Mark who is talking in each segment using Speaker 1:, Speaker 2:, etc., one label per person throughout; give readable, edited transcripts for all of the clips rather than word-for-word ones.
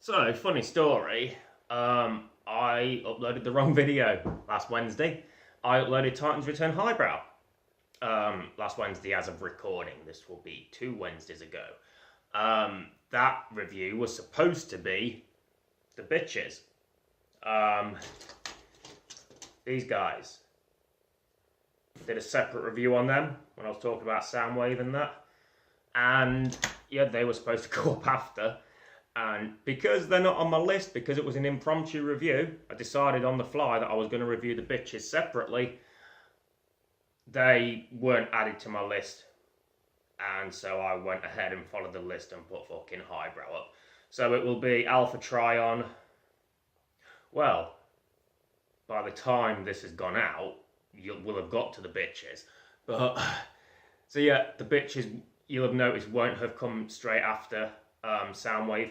Speaker 1: So, funny story. I uploaded the wrong video last Wednesday. I uploaded Titans Return Highbrow last Wednesday as of recording. This will be 2 Wednesdays ago. That review was supposed to be the bitches. These guys. Did a separate review on them when I was talking about Soundwave and that. And yeah, they were supposed to go up after. And because they're not on my list, because it was an impromptu review, I decided on the fly that I was going to review the bitches separately. They weren't added to my list. And so I went ahead and followed the list and put fucking Highbrow up. So it will be Alpha Trion. Well, by the time this has gone out, you will have got to the bitches. But, so yeah, the bitches, you'll have noticed, won't have come straight after Soundwave.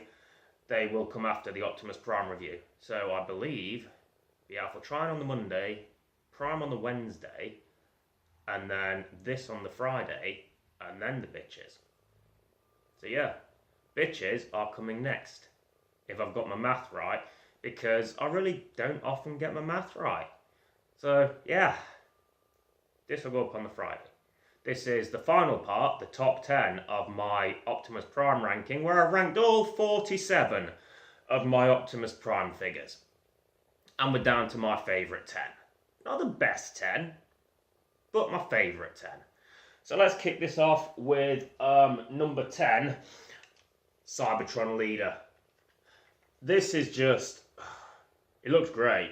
Speaker 1: They will come after the Optimus Prime review. So I believe the Alpha Trion on the Monday, Prime on the Wednesday, and then this on the Friday, and then the bitches. So yeah, bitches are coming next, if I've got my math right, because I really don't often get my math right. So yeah, this will go up on the Friday. This is the final part, the top 10 of my Optimus Prime ranking, where I've ranked all 47 of my Optimus Prime figures. And we're down to my favourite 10. Not the best 10, but my favourite 10. So let's kick this off with number 10, Cybertron Leader. This is just, it looks great.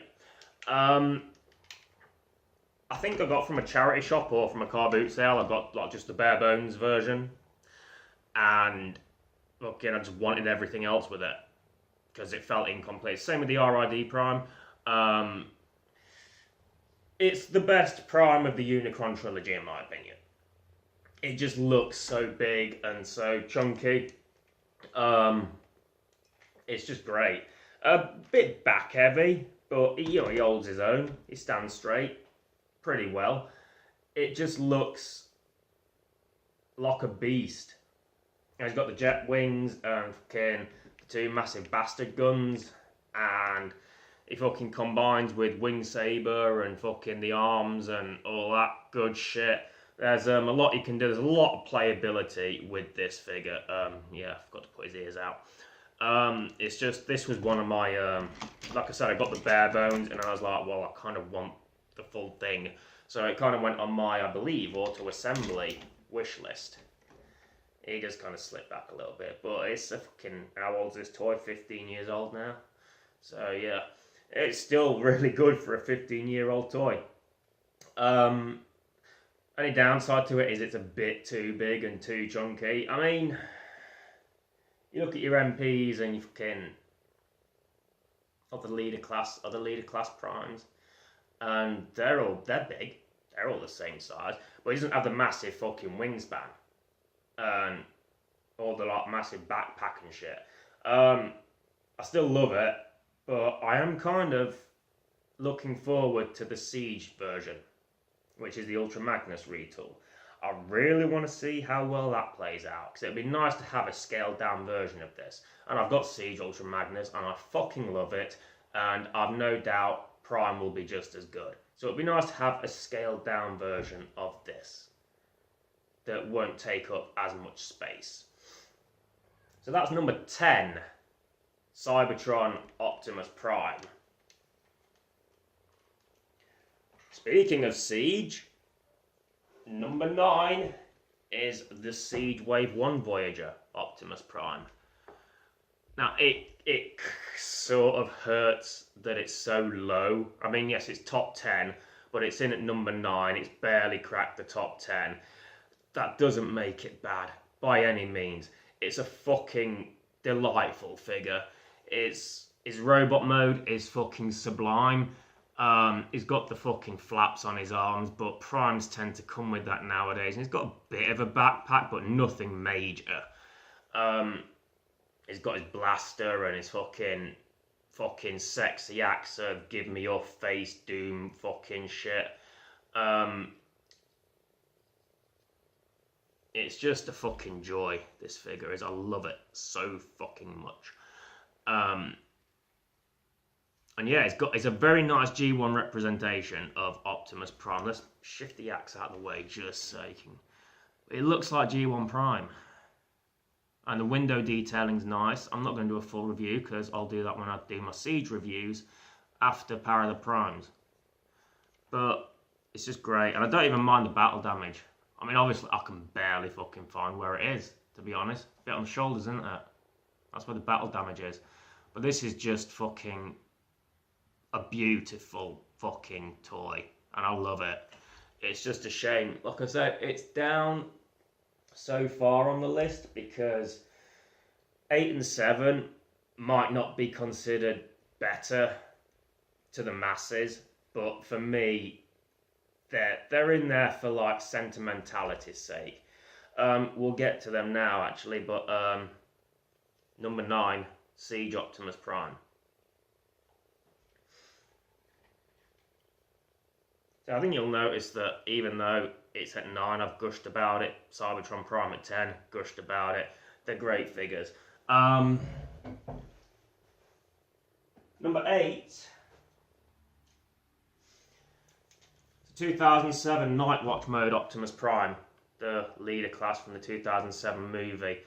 Speaker 1: I think I got from a charity shop or from a car boot sale. I got like just the bare bones version, and again, I just wanted everything else with it because it felt incomplete. Same with the RID Prime. It's the best Prime of the Unicron trilogy in my opinion. It just looks so big and so chunky. It's just great. A bit back heavy, but he holds his own. He stands straight pretty well. It just looks like a beast. And he's got the jet wings and fucking the two massive bastard guns, and he fucking combines with Wing Saber and fucking the arms and all that good shit. There's a lot you can do. There's a lot of playability with this figure. Yeah, I forgot to put his ears out. It's just, this was one of my, like I said, I got the bare bones and I was like, well, I kind of want the full thing. So it kind of went on my, I believe, auto-assembly wish list. He does kind of slip back a little bit, but it's a fucking, how old's this toy? 15 years old now. So yeah, it's still really good for a 15-year-old toy. Only downside to it is it's a bit too big and too chunky. I mean, you look at your MPs and you fucking other leader class primes, and they're big. They're all the same size, but he doesn't have the massive fucking wingspan and all the like massive backpack and shit. I still love it, but I am kind of looking forward to the Siege version, which is the Ultra Magnus retool. I really want to see how well that plays out, because it'd be nice to have a scaled down version of this. And I've got Siege Ultra Magnus, and I fucking love it, and I've no doubt Prime will be just as good. So it'd be nice to have a scaled down version of this that won't take up as much space. So that's number 10, Cybertron Optimus Prime. Speaking of Siege, number 9 is the Siege Wave 1 Voyager Optimus Prime. Now, it sort of hurts that it's so low. I mean, yes, it's top 10, but it's in at number 9. It's barely cracked the top 10. That doesn't make it bad by any means. It's a fucking delightful figure. His robot mode is fucking sublime. He's got the fucking flaps on his arms, but Primes tend to come with that nowadays. And he's got a bit of a backpack, but nothing major. He's got his blaster and his fucking sexy axe of give me your face, Doom fucking shit. It's just a fucking joy, this figure is. I love it so fucking much. And yeah, it's a very nice G1 representation of Optimus Prime. Let's shift the axe out of the way just so you can... It looks like G1 Prime. And the window detailing's nice. I'm not going to do a full review because I'll do that when I do my Siege reviews after Power of the Primes. But it's just great. And I don't even mind the battle damage. I mean, obviously, I can barely fucking find where it is, to be honest. A bit on the shoulders, isn't it? That's where the battle damage is. But this is just fucking a beautiful fucking toy. And I love it. It's just a shame. Like I said, it's down so far on the list because 8 and 7 might not be considered better to the masses, but for me, they're in there for like sentimentality's sake. We'll get to them now actually, but number 9, Siege Optimus Prime. So I think you'll notice that even though it's at 9, I've gushed about it. Cybertron Prime at 10, gushed about it. They're great figures. Number 8, 2007 Night Watch mode Optimus Prime, the leader class from the 2007 movie.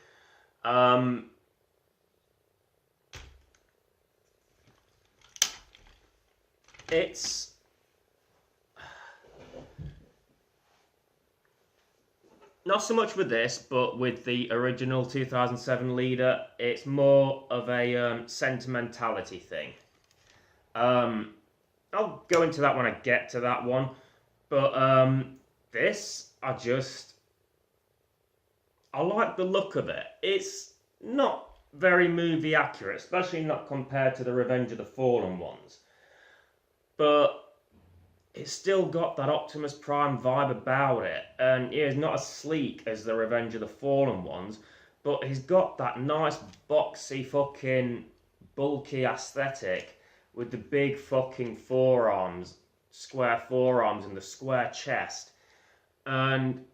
Speaker 1: It's not so much with this, but with the original 2007 leader, it's more of a sentimentality thing. I'll go into that when I get to that one. But this, I like the look of it. It's not very movie accurate, especially not compared to the Revenge of the Fallen ones. But it's still got that Optimus Prime vibe about it. And yeah, it's not as sleek as the Revenge of the Fallen ones, but he's got that nice boxy fucking bulky aesthetic with the big fucking forearms, square forearms and the square chest. And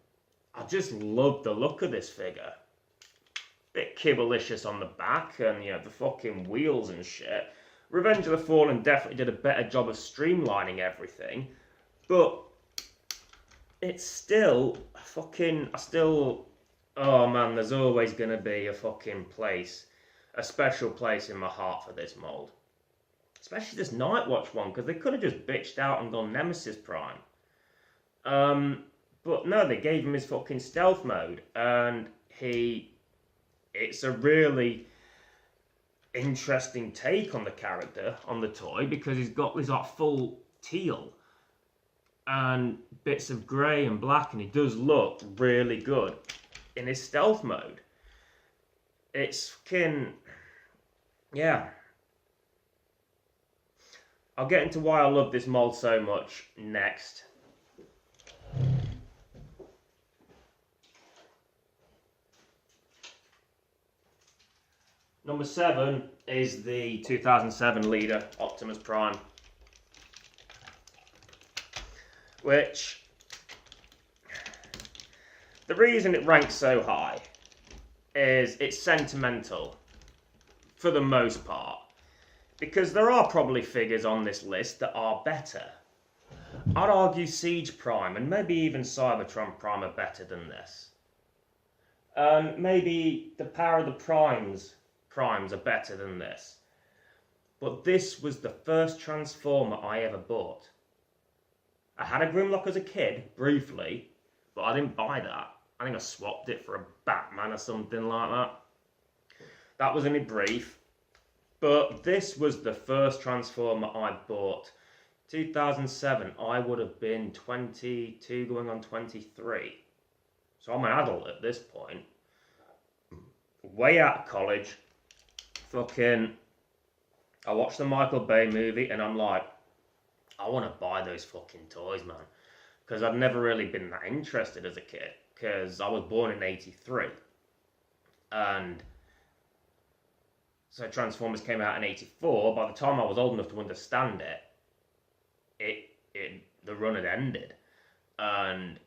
Speaker 1: I just love the look of this figure. Bit kibblicious on the back and you know, the fucking wheels and shit. Revenge of the Fallen definitely did a better job of streamlining everything, but it's still oh man, there's always going to be a fucking place, a special place in my heart for this mould. Especially this Night Watch one, because they could have just bitched out and gone Nemesis Prime. But no, they gave him his fucking stealth mode, and it's a really interesting take on the character, on the toy, because he's got this like full teal and bits of grey and black, and he does look really good in his stealth mode. It's fucking, yeah. I'll get into why I love this mold so much next. Number 7 is the 2007 leader, Optimus Prime. Which, the reason it ranks so high is it's sentimental, for the most part. Because there are probably figures on this list that are better. I'd argue Siege Prime and maybe even Cybertron Prime are better than this. And maybe the Power of the Primes are better than this. But this was the first Transformer I ever bought. I had a Grimlock as a kid, briefly, but I didn't buy that. I think I swapped it for a Batman or something like that. That was only brief. But this was the first Transformer I bought. 2007, I would have been 22 going on 23. So I'm an adult at this point. Way out of college. Fucking, I watched the Michael Bay movie and I'm like, I want to buy those fucking toys, man. Because I've never really been that interested as a kid. Because I was born in 83. And so Transformers came out in 84. By the time I was old enough to understand it, the run had ended. And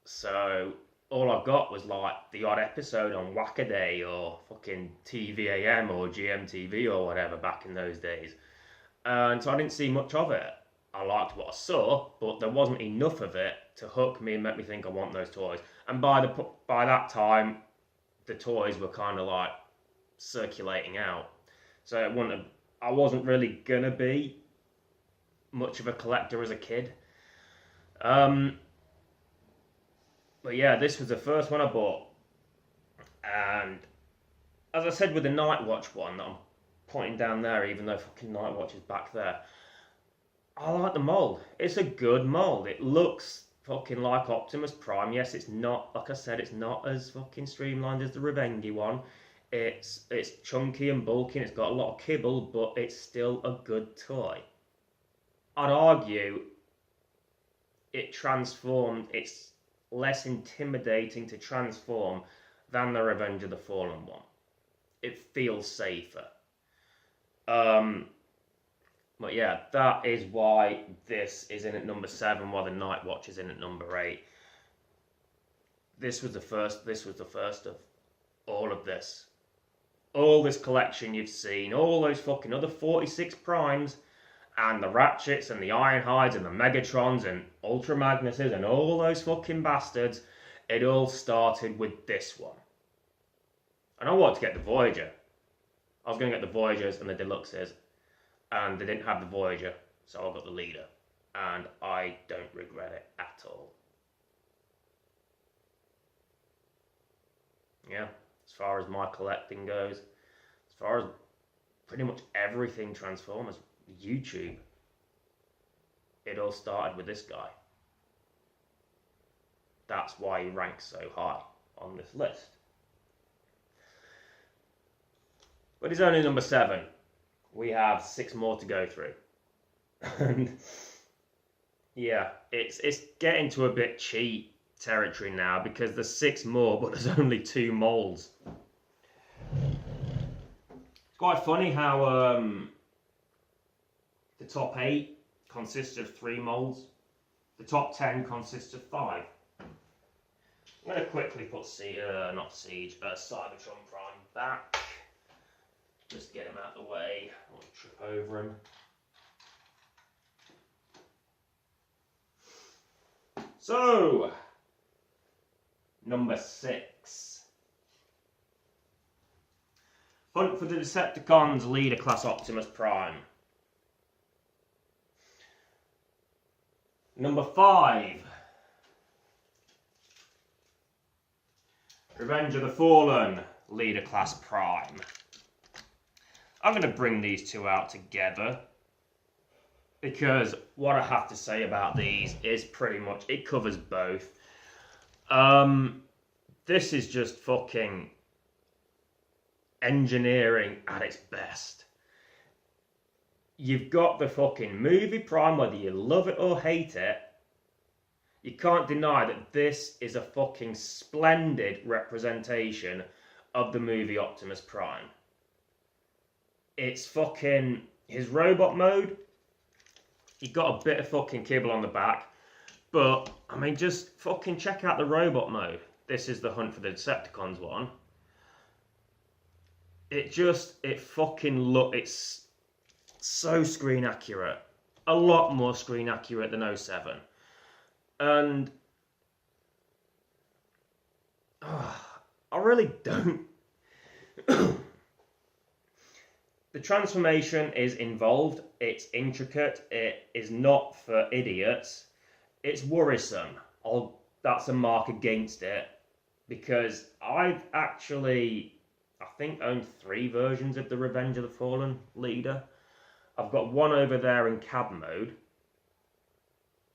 Speaker 1: so all I got was like the odd episode on Wackaday or fucking TVAM or GMTV or whatever back in those days. And so I didn't see much of it. I liked what I saw, but there wasn't enough of it to hook me and make me think I want those toys. And by that time, the toys were kind of like circulating out. So I wasn't really gonna be much of a collector as a kid. But yeah, this was the first one I bought. And as I said with the Night Watch one that I'm pointing down there, even though fucking Night Watch is back there, I like the mould. It's a good mould. It looks fucking like Optimus Prime. Yes, it's not, like I said, it's not as fucking streamlined as the Revengy one. It's chunky and bulky and it's got a lot of kibble, but it's still a good toy. I'd argue it's less intimidating to transform than the Revenge of the Fallen one. It feels safer. But yeah, that is why this is in at number 7, while the Night Watch is in at number 8. This was the first of all of this. All this collection you've seen, all those fucking other 46 Primes, and the Ratchets, and the Ironhides, and the Megatrons, and Ultra Magnuses, and all those fucking bastards, it all started with this one. And I wanted to get the Voyager. I was going to get the Voyagers and the Deluxes, and they didn't have the Voyager, so I got the Leader. And I don't regret it at all. Yeah, as far as my collecting goes, as far as pretty much everything Transformers, YouTube, it all started with this guy. That's why he ranks so high on this list. But he's only number 7. We have 6 more to go through. And yeah, it's getting to a bit cheat territory now because there's 6 more, but there's only 2 molds. It's quite funny how the top 8 consists of 3 molds. The top 10 consists of 5. I'm going to quickly put Cybertron Prime back. Just get him out of the way. I don't want to trip over him. So, number 6. Hunt for the Decepticons Leader Class Optimus Prime. Number 5. Revenge of the Fallen Leader Class Prime. I'm going to bring these two out together because what I have to say about these is pretty much, it covers both. This is just fucking engineering at its best. You've got the fucking movie Prime, whether you love it or hate it. You can't deny that this is a fucking splendid representation of the movie Optimus Prime. It's fucking his robot mode. He got a bit of fucking kibble on the back, but I mean, just fucking check out the robot mode. This is the Hunt for the Decepticons one. It's so screen accurate. A lot more screen accurate than 07. And I really don't. The transformation is involved, it's intricate, it is not for idiots, it's worrisome. That's a mark against it, because I've actually, I think, owned 3 versions of the Revenge of the Fallen Leader. I've got one over there in cab mode,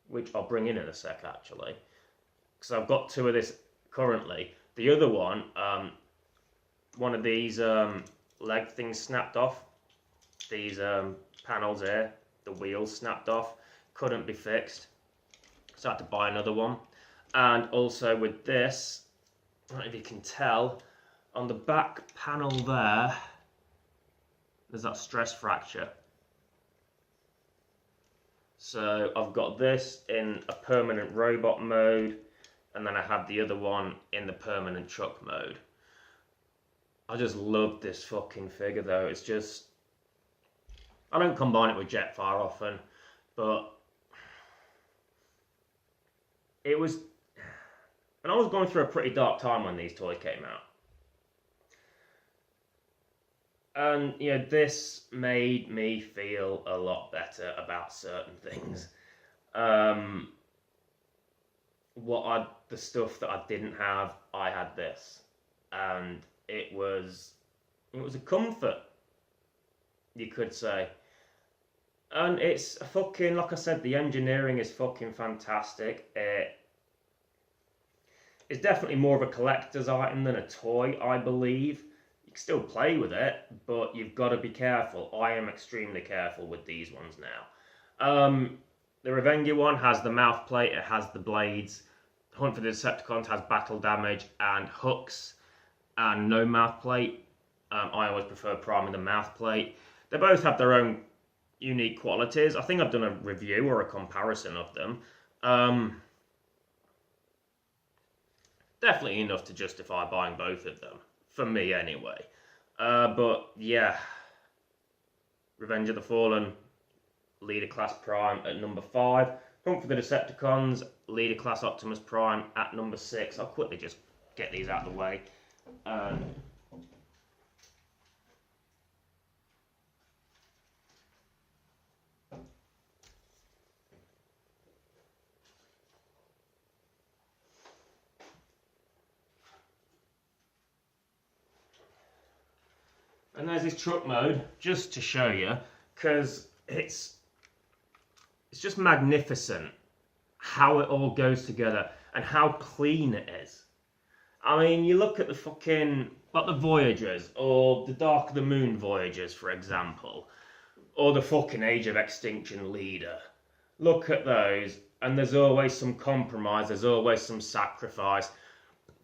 Speaker 1: which I'll bring in a sec actually, because I've got 2 of this currently. The other one, one of these leg things snapped off. These panels here, the wheels snapped off, couldn't be fixed, so I had to buy another one. And also with this, I don't know if you can tell, on the back panel there's that stress fracture. So I've got this in a permanent robot mode, and then I had the other one in the permanent truck mode. I just love this fucking figure though. It's just, I don't combine it with Jetfire often, but it was, and I was going through a pretty dark time when these toys came out. And, you know, this made me feel a lot better about certain things. The stuff that I didn't have, I had this. And it was a comfort, you could say. And it's fucking, like I said, the engineering is fucking fantastic. It's definitely more of a collector's item than a toy, I believe. You can still play with it, but you've got to be careful. I am extremely careful with these ones now. The Revenger one has the mouth plate, it has the blades. Hunt for the Decepticons has battle damage and hooks and no mouth plate. I always prefer Prime with the mouth plate. They both have their own unique qualities. I think I've done a review or a comparison of them. Definitely enough to justify buying both of them. For me, anyway. But, yeah. Revenge of the Fallen, Leader Class Prime at number 5. Hunt for the Decepticons, Leader Class Optimus Prime at number 6. I'll quickly just get these out of the way. And there's this truck mode, just to show you, because it's just magnificent how it all goes together and how clean it is. I mean, you look at the fucking, like the Voyagers, or the Dark of the Moon Voyagers, for example, or the fucking Age of Extinction Leader. Look at those, and there's always some compromise, there's always some sacrifice.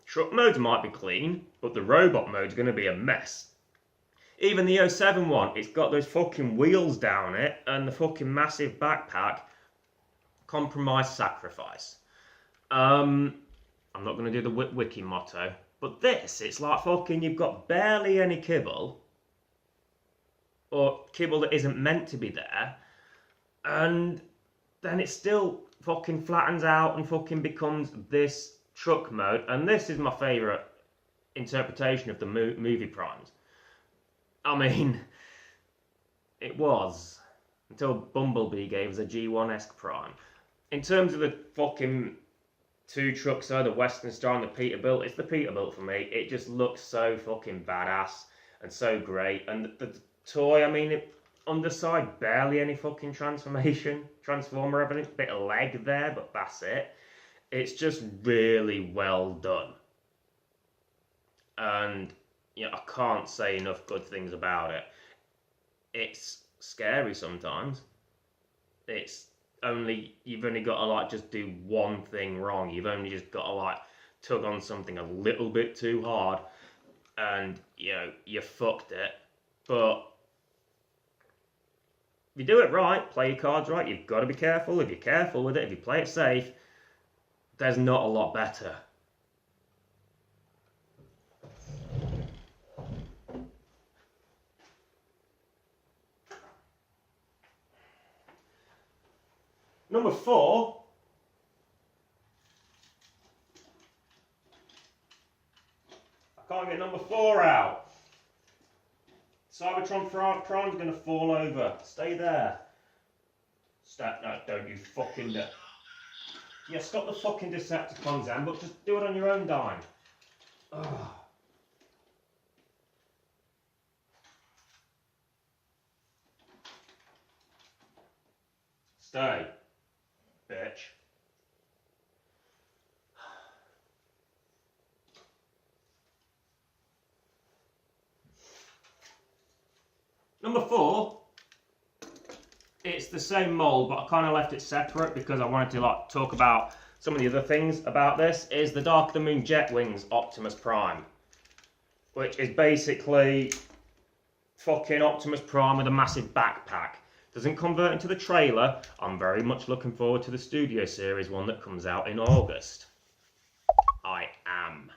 Speaker 1: Truck modes might be clean, but the robot mode's going to be a mess. Even the 07 one, it's got those fucking wheels down it and the fucking massive backpack. Compromise, sacrifice. I'm not going to do the wiki motto, but this, it's like fucking you've got barely any kibble, or kibble that isn't meant to be there, and then it still fucking flattens out and fucking becomes this truck mode, and this is my favourite interpretation of the movie Primes. I mean, it was, until Bumblebee gave us a G1-esque Prime. In terms of the fucking two trucks though, the Western Star and the Peterbilt, it's the Peterbilt for me. It just looks so fucking badass and so great. And the toy, I mean, underside, barely any fucking transformer, everything. Bit of leg there, but that's it. It's just really well done. And yeah, I can't say enough good things about it. It's scary sometimes. You've only got to like just do one thing wrong. You've only just got to like tug on something a little bit too hard, and you know you fucked it. But if you do it right, play your cards right. You've got to be careful. If you're careful with it, if you play it safe, there's not a lot better. Number 4, I can't get number 4 out. Cybertron Prime's going to fall over. Stay there. No, don't you fucking do. Yeah, stop the fucking Decepticons, Zan, but just do it on your own dime. Ugh. Stay. Bitch. Number 4, it's the same mold, but I kind of left it separate because I wanted to like talk about some of the other things about this. Is the Dark of the Moon Jet Wings Optimus Prime, which is basically fucking Optimus Prime with a massive backpack. Doesn't convert into the trailer. I'm very much looking forward to the Studio Series one that comes out in August. I am.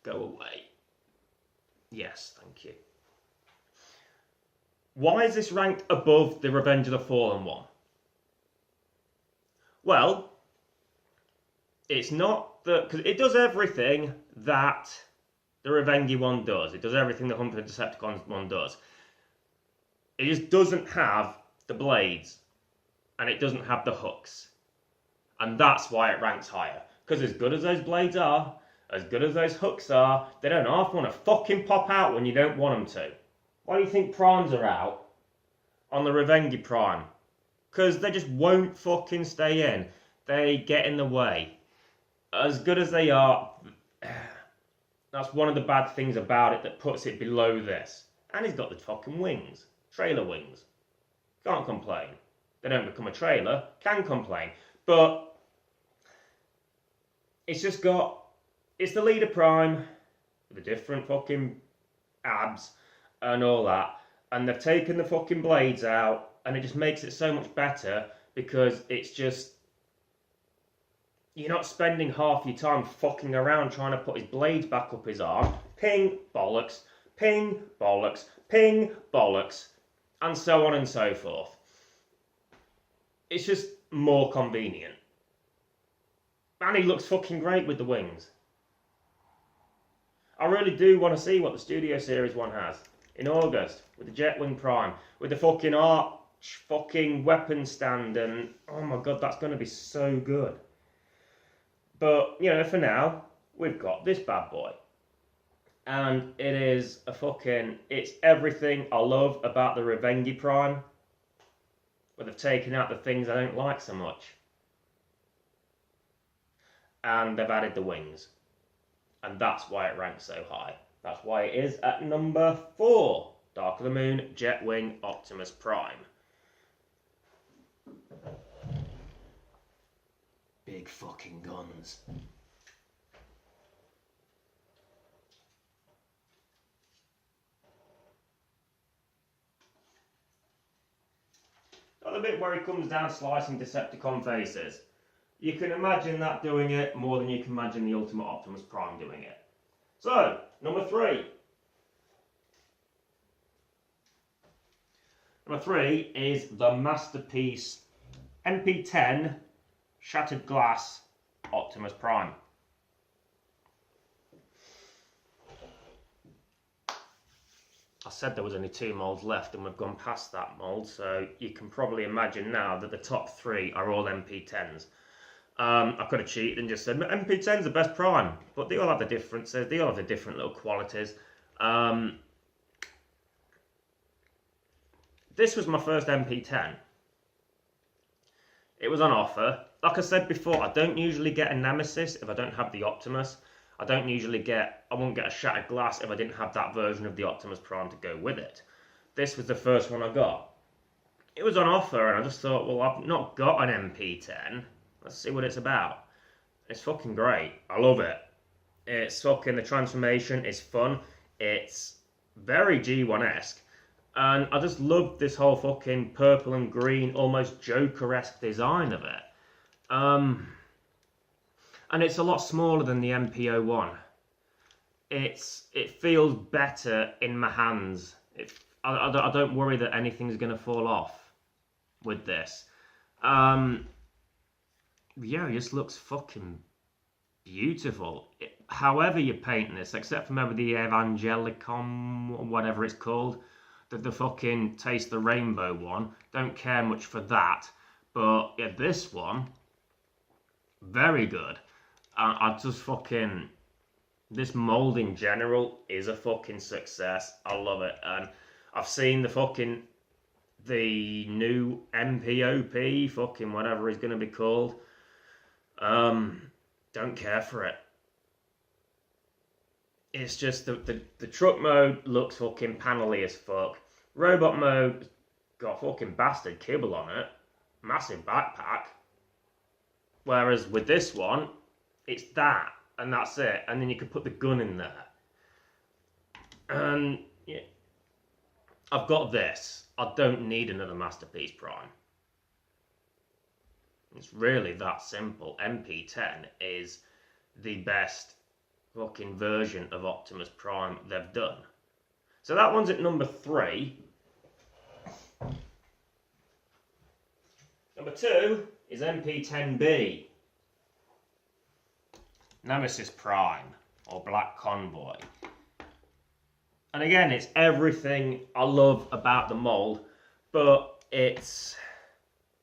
Speaker 1: Go away. Yes, thank you. Why is this ranked above the Revenge of the Fallen one? Well, it's not that, because it does everything that the Revenge one does. It does everything the Hunt for the Decepticons one does. It just doesn't have the blades, and it doesn't have the hooks. And that's why it ranks higher. Because as good as those blades are, as good as those hooks are, they don't half want to fucking pop out when you don't want them to. Why do you think primes are out on the Revenge Prime? Because they just won't fucking stay in. They get in the way. As good as they are, that's one of the bad things about it that puts it below this. And he's got the fucking wings. Trailer wings. Can't complain. They don't become a trailer. Can complain. But it's just got... It's the Leader Prime with the different fucking abs and all that. And they've taken the fucking blades out, and it just makes it so much better because it's just... You're not spending half your time fucking around trying to put his blades back up his arm. Ping, bollocks. Ping, bollocks. Ping, bollocks. And so on and so forth. It's just more convenient. And he looks fucking great with the wings. I really do want to see what the Studio Series one has in August with the Jetwing Prime, with the fucking arch fucking weapon stand, and oh my god, that's going to be so good. But, you know, for now, we've got this bad boy. And it is a fucking, it's everything I love about the Revenge Prime, but they've taken out the things I don't like so much. And they've added the wings. And that's why it ranks so high. That's why it is at number 4. Dark of the Moon, Jetwing, Optimus Prime. Big fucking guns. Got the bit where he comes down slicing Decepticon faces. You can imagine that doing it more than you can imagine the Ultimate Optimus Prime doing it. So, number 3. Number 3 is the Masterpiece MP10 Shattered Glass Optimus Prime. I said there was only 2 moulds left and we've gone past that mould, so you can probably imagine now that the top 3 are all MP10s. I could have cheated and just said MP10's the best Prime, but they all have the differences, they all have the different little qualities. This was my first MP10. It was on offer. Like I said before, I don't usually get a Nemesis if I don't have the Optimus. I won't get a Shattered Glass if I didn't have that version of the Optimus Prime to go with it. This was the first one I got. It was on offer and I just thought, well, I've not got an MP10. Let's see what it's about. It's fucking great. I love it. It's fucking, the transformation is fun. It's very G1-esque. And I just love this whole fucking purple and green, almost Joker-esque design of it. And it's a lot smaller than the MP01. It feels better in my hands. I don't worry that anything's going to fall off with this. Yeah, it just looks fucking beautiful. However you paint this, except for maybe the Evangelicon, whatever it's called, the fucking Taste the Rainbow one. Don't care much for that. But yeah, this one, very good. I just fucking... This mould in general is a fucking success. I love it. And I've seen the new MPOP, fucking whatever it's going to be called. Don't care for it. It's just the truck mode looks fucking panelly as fuck. Robot mode got fucking bastard kibble on it. Massive backpack. Whereas with this one, it's that, and that's it. And then you could put the gun in there. And yeah, I've got this. I don't need another Masterpiece Prime. It's really that simple. MP10 is the best fucking version of Optimus Prime they've done. So that one's at number 3. Number 2 is MP10B. Nemesis Prime, or Black Convoy. And again, it's everything I love about the mold, but it's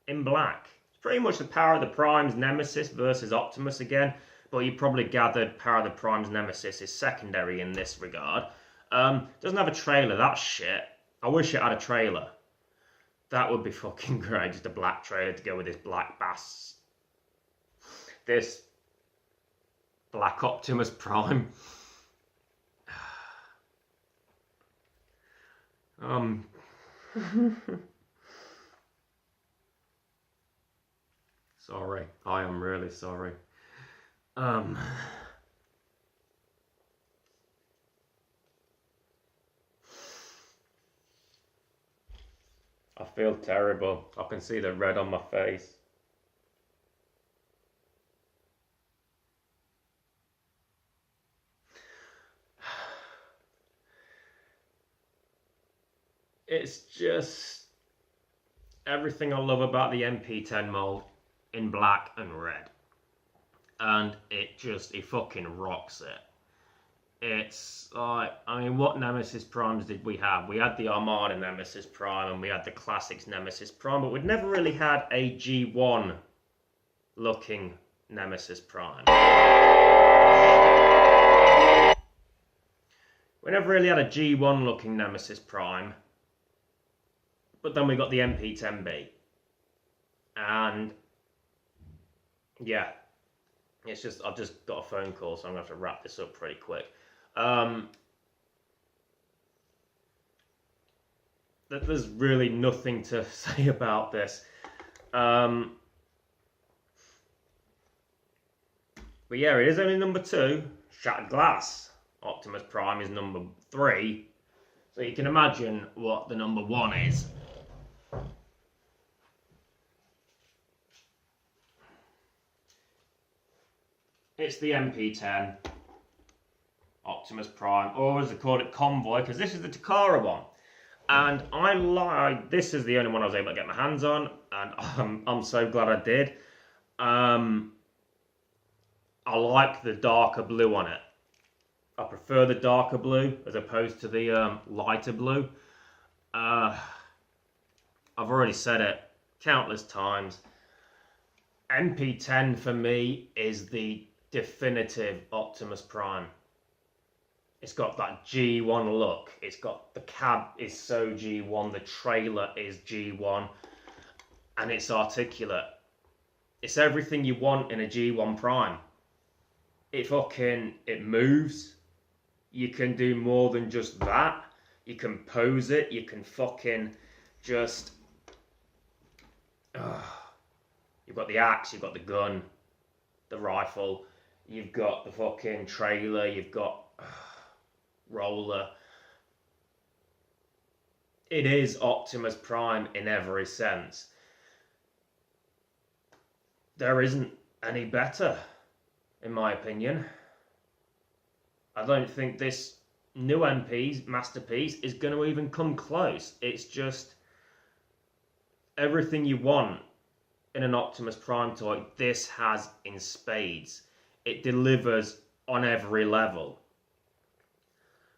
Speaker 1: in black. It's pretty much the Power of the Prime's Nemesis versus Optimus again, but you probably gathered Power of the Prime's Nemesis is secondary in this regard. Doesn't have a trailer, that's shit. I wish it had a trailer. That would be fucking great, just a black trailer to go with this black bass. This Black Optimus Prime. Sorry, I am really sorry. I feel terrible. I can see the red on my face. It's just everything I love about the MP10 mold in black and red. And it fucking rocks it. It's like, I mean, what Nemesis Primes did we have? We had the Armada Nemesis Prime and we had the Classics Nemesis Prime, but we'd never really had a G1 looking Nemesis Prime. We never really had a G1 looking Nemesis Prime, but then we got the MP10B. And yeah, it's just, I've just got a phone call, so I'm going to have to wrap this up pretty quick. There's really nothing to say about this. But yeah, it is only number 2. Shattered Glass. Optimus Prime is number 3. So you can imagine what the number 1 is. It's the MP10 Optimus Prime, or as they call it, Convoy, because this is the Takara one. And this is the only one I was able to get my hands on, and I'm so glad I did. I like the darker blue on it. I prefer the darker blue as opposed to the lighter blue. I've already said it countless times. MP10 for me is the definitive Optimus Prime. It's got that G1 look. It's got, the cab is so G1, the trailer is G1, and it's articulate. It's everything you want in a G1 Prime. It moves. You can do more than just that. You can pose it. You can fucking just... You've got the axe, you've got the gun, the rifle, you've got the fucking trailer, you've got roller. It is Optimus Prime in every sense. There isn't any better, in my opinion. I don't think this new MP's masterpiece is going to even come close. It's just everything you want in an Optimus Prime toy, this has in spades. It delivers on every level.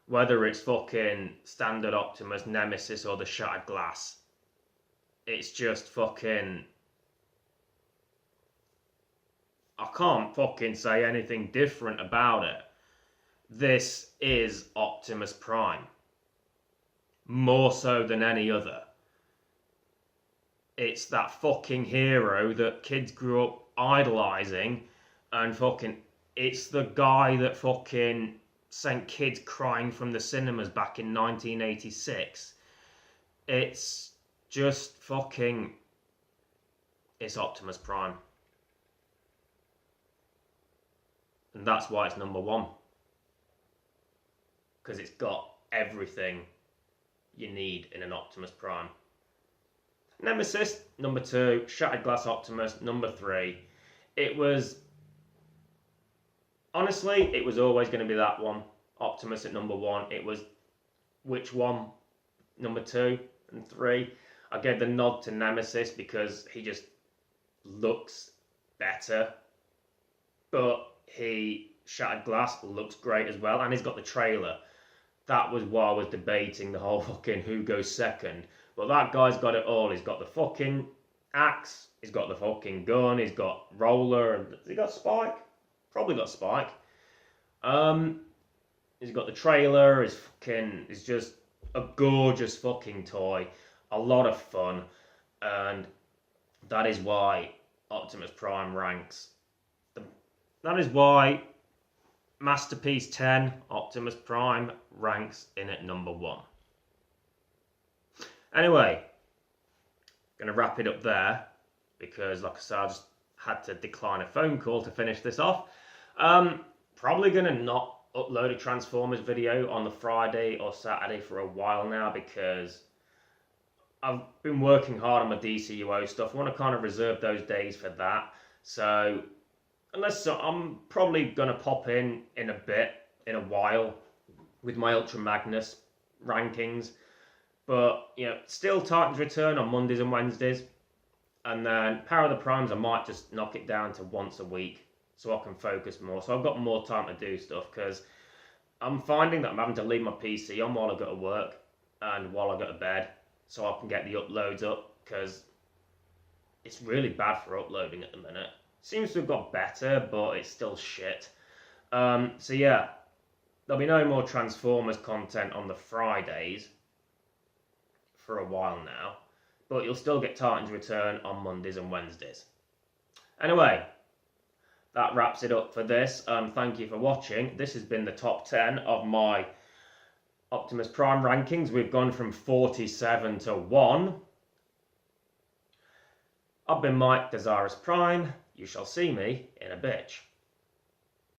Speaker 1: Whether it's fucking standard Optimus, Nemesis, or the Shattered Glass. It's just fucking... I can't fucking say anything different about it. This is Optimus Prime. More so than any other. It's that fucking hero that kids grew up idolising, and fucking, it's the guy that fucking sent kids crying from the cinemas back in 1986. It's just fucking, it's Optimus Prime. And that's why it's number 1. Because it's got everything you need in an Optimus Prime. Nemesis, number 2. Shattered Glass Optimus, number 3. It was... Honestly, it was always going to be that one. Optimus at number 1. It was... Which one? Number 2 and 3. I gave the nod to Nemesis because he just looks better. But Shattered Glass looks great as well. And he's got the trailer. That was why I was debating the whole fucking who goes second. But that guy's got it all. He's got the fucking axe. He's got the fucking gun. He's got roller. And has he got Spike? Probably got Spike. He's got the trailer. He's just a gorgeous fucking toy. A lot of fun. And that is why Optimus Prime ranks. That is why Masterpiece 10, Optimus Prime, ranks in at number 1. Anyway, going to wrap it up there because, like I said, I just had to decline a phone call to finish this off. Probably going to not upload a Transformers video on the Friday or Saturday for a while now because I've been working hard on my DCUO stuff. I want to kind of reserve those days for that. So, I'm probably going to pop in a while, with my Ultra Magnus rankings. But, still Titans Return on Mondays and Wednesdays. And then Power of the Primes, I might just knock it down to once a week so I can focus more. So I've got more time to do stuff because I'm finding that I'm having to leave my PC on while I go to work and while I go to bed so I can get the uploads up because it's really bad for uploading at the minute. Seems to have got better, but it's still shit. So yeah, there'll be no more Transformers content on the Fridays for a while now, but you'll still get Titans Return on Mondays and Wednesdays. Anyway, that wraps it up for this. Thank you for watching. This has been the top 10 of my Optimus Prime rankings. We've gone from 47 to 1. I've been Mike Dezaras Prime. You shall see me in a bitch.